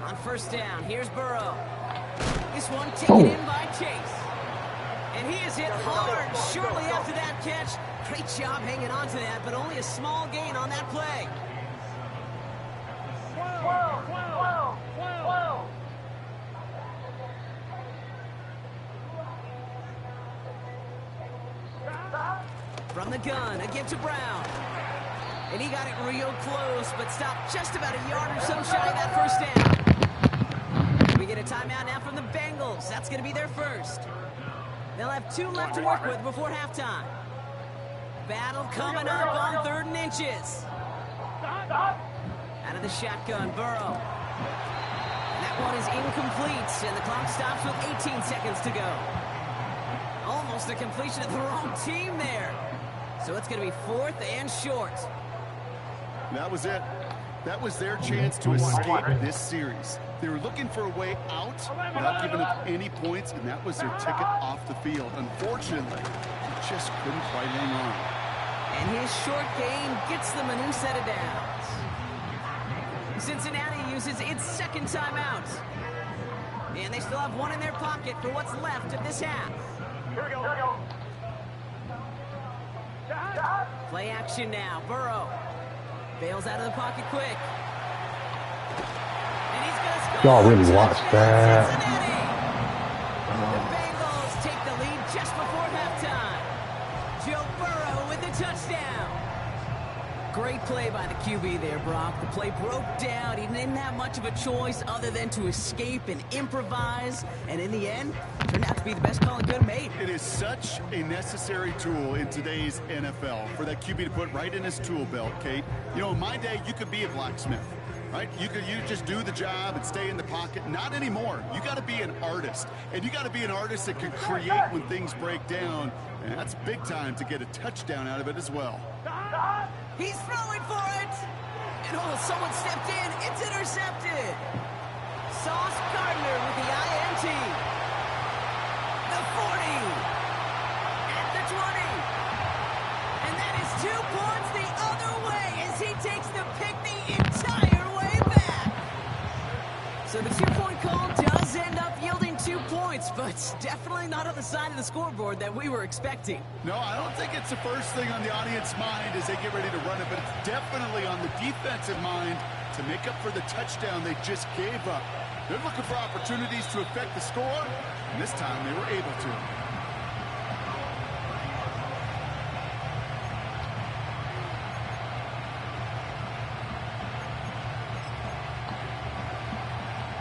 On first down, here's Burrow. This one taken in by Chase. And he is hit hard shortly after that catch. Great job hanging on to that, but only a small gain on that play. From the gun, a give to Brown. And he got it real close, but stopped just about a yard or so shy of that first down. We get a timeout now from the Bengals. That's going to be their first. They'll have 2 left to work with before halftime. Battle coming up on 3rd and inches. Out of the shotgun, Burrow. And that one is incomplete, and the clock stops with 18 seconds to go. Almost a completion of the wrong team there. So it's going to be 4th and short. That was it. That was their chance to escape this series. They were looking for a way out without giving up any points, and that was their ticket off the field. Unfortunately, they just couldn't quite hang on. And his short game gets them a new set of downs. Cincinnati uses its second timeout. And they still have one in their pocket for what's left of this half. Here we go. Play action now. Burrow bails out of the pocket quick. And he's going to score. Y'all really watch that. Cincinnati. The Bengals take the lead just before halftime. Joe Burrow with the touchdown. Great play by the QB there, Brock. The play broke down. He didn't have much of a choice other than to escape and improvise. And in the end, turned out to be the best call good made. It is such a necessary tool in today's NFL for that QB to put right in his tool belt, Kate. You know, in my day, you could be a blacksmith, right? You just do the job and stay in the pocket. Not anymore. You got to be an artist. And you got to be an artist that can create when things break down. And that's big time to get a touchdown out of it as well. He's throwing for it. And oh, someone stepped in. It's intercepted. Sauce Gardner with the INT. The 40. At the 20. And that is 2 points the other way as he takes the pick the entire way back. So the 2-point call does end up yielding 2 points, but definitely not on the side of the scoreboard that we were expecting. No, I don't think it's the first thing on the audience's mind as they get ready to run it, but it's definitely on the defensive mind to make up for the touchdown they just gave up. They're looking for opportunities to affect the score, and this time they were able to.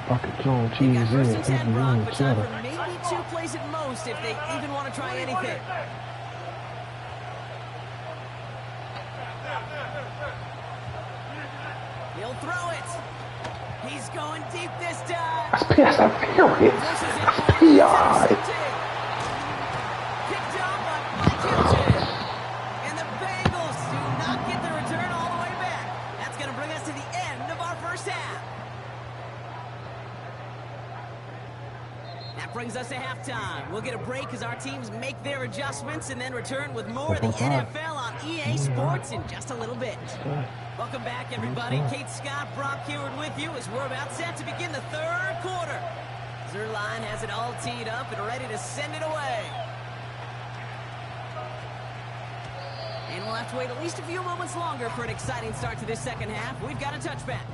Bucket Jones, They got cheese first in, and 10, Brock, but time cheddar. for maybe 2 plays at most if they even want to try anything. He'll throw it. He's going deep this time. Yes, I'm furious. PI. Picked up by Mike Hilton. And the Bengals do not get the return all the way back. That's going to bring us to the end of our first half. That brings us to halftime. We'll get a break as our teams make their adjustments and then return with more of the NFL on EA Sports in just a little bit. Welcome back, everybody. Kate Scott, Brock Heward with you as we're about set to begin the third quarter. Zerline has it all teed up and ready to send it away. And we'll have to wait at least a few moments longer for an exciting start to this second half. We've got a touchback.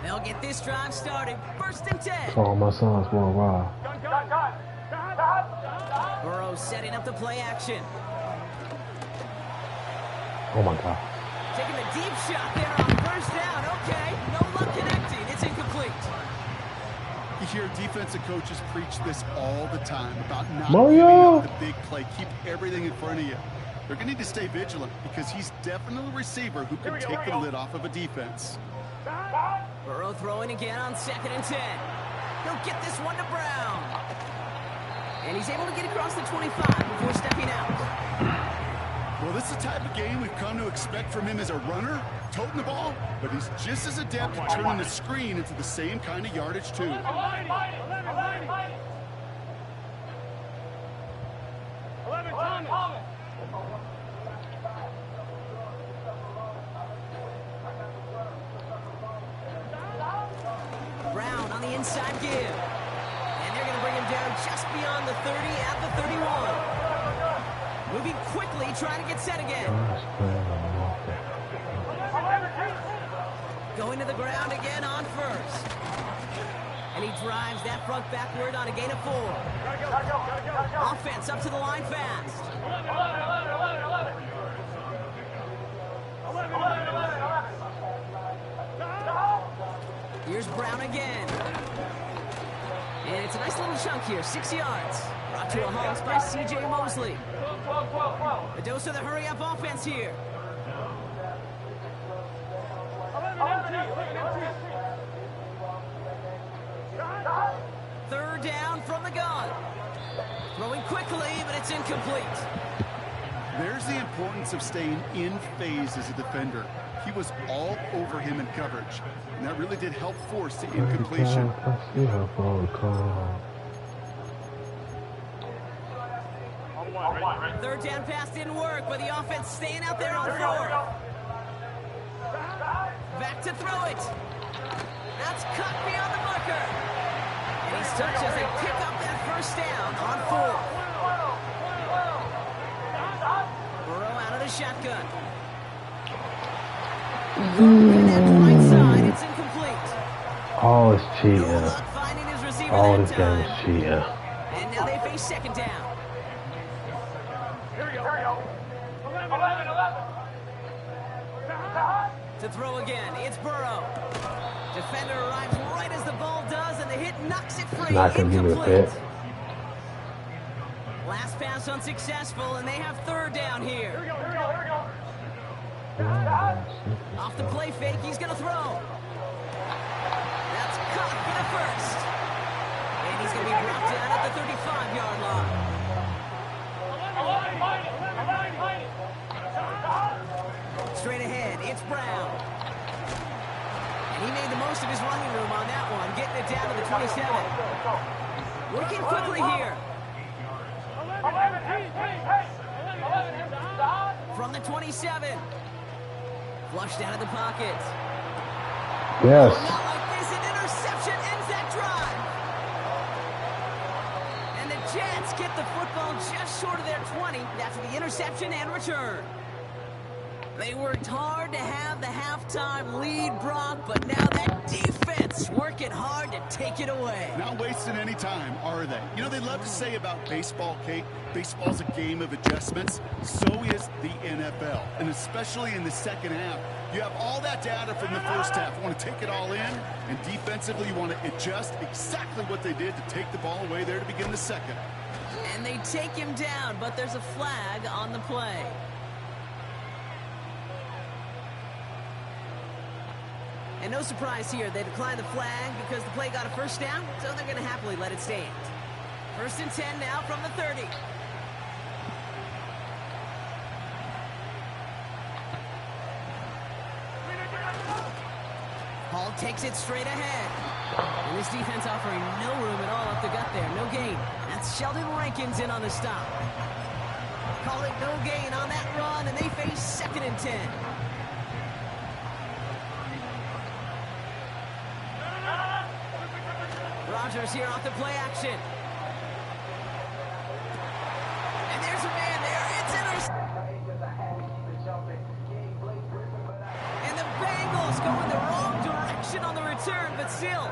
They'll get this drive started. First and 10. All my sons for a while. Burrow setting up the play action. Oh my God. Taking the deep shot there on first down. Okay, no luck connecting. It's incomplete. You hear defensive coaches preach this all the time about not Mario. giving up the big play. Keep everything in front of you. They're going to need to stay vigilant because he's definitely a receiver who can take the lid off of a defense. Burrow throwing again on 2nd and 10. He'll get this one to Brown. And he's able to get across the 25 before stepping out. Well, this is the type of game we've come to expect from him as a runner, toting the ball, but he's just as adept at turning the screen into the same kind of yardage, too. Brown on the inside give. And they're going to bring him down just beyond the 30 at the 31. Moving quickly, trying to get set again. Going to the ground again on first. And he drives that front backward on a gain of 4. Offense up to the line fast. Here's Brown again. And it's a nice little chunk here, 6 yards. Brought to a halt by C.J. Mosley. A dose of the hurry-up offense here. Third down from the gun. Throwing quickly, but it's incomplete. There's the importance of staying in phase as a defender. He was all over him in coverage, and that really did help force the incompletion. Third down pass didn't work, but the offense staying out there on fourth. Back to throw it. That's cut beyond the marker. And he's touched as they pick up that first down on fourth. Burrow out of the shotgun. Right side, it's incomplete. Oh, it's cheating. Finding his receiver Oh, that this game is time. cheating. And now they face second down. To throw again, it's Burrow. Defender arrives right as the ball does, and the hit knocks it free. Not gonna give me a pick. Last pass unsuccessful, and they have third down here. Off the play fake, he's going to throw. That's caught for the first. And he's going to be brought down at the 35-yard line. Straight ahead, it's Brown. And he made the most of his running room on that one, getting it down to the 27. Working quickly here. From the 27. Flushed out of the pocket. Yes. Not like this, an interception ends that drive. And the Jets get the football just short of their 20 after the interception and return. They worked hard to have the halftime lead, Brock, but now that defense working hard to take it away. Not wasting any time, are they? You know, they love to say about baseball, Kate, baseball's a game of adjustments. So is the NFL, and especially in the second half. You have all that data from the first half. You want to take it all in, and defensively you want to adjust exactly what they did to take the ball away there to begin the second. And they take him down, but there's a flag on the play. And no surprise here, they declined the flag because the play got a first down, so they're going to happily let it stand. First and 10 now from the 30. Hall takes it straight ahead. And this defense offering no room at all up the gut there. No gain. That's Sheldon Rankins in on the stop. Call it no gain on that run, and they face second and 10. Rodgers here off the play action. And there's a man there. It's intercepted. And the Bengals go in the wrong direction on the return, but still.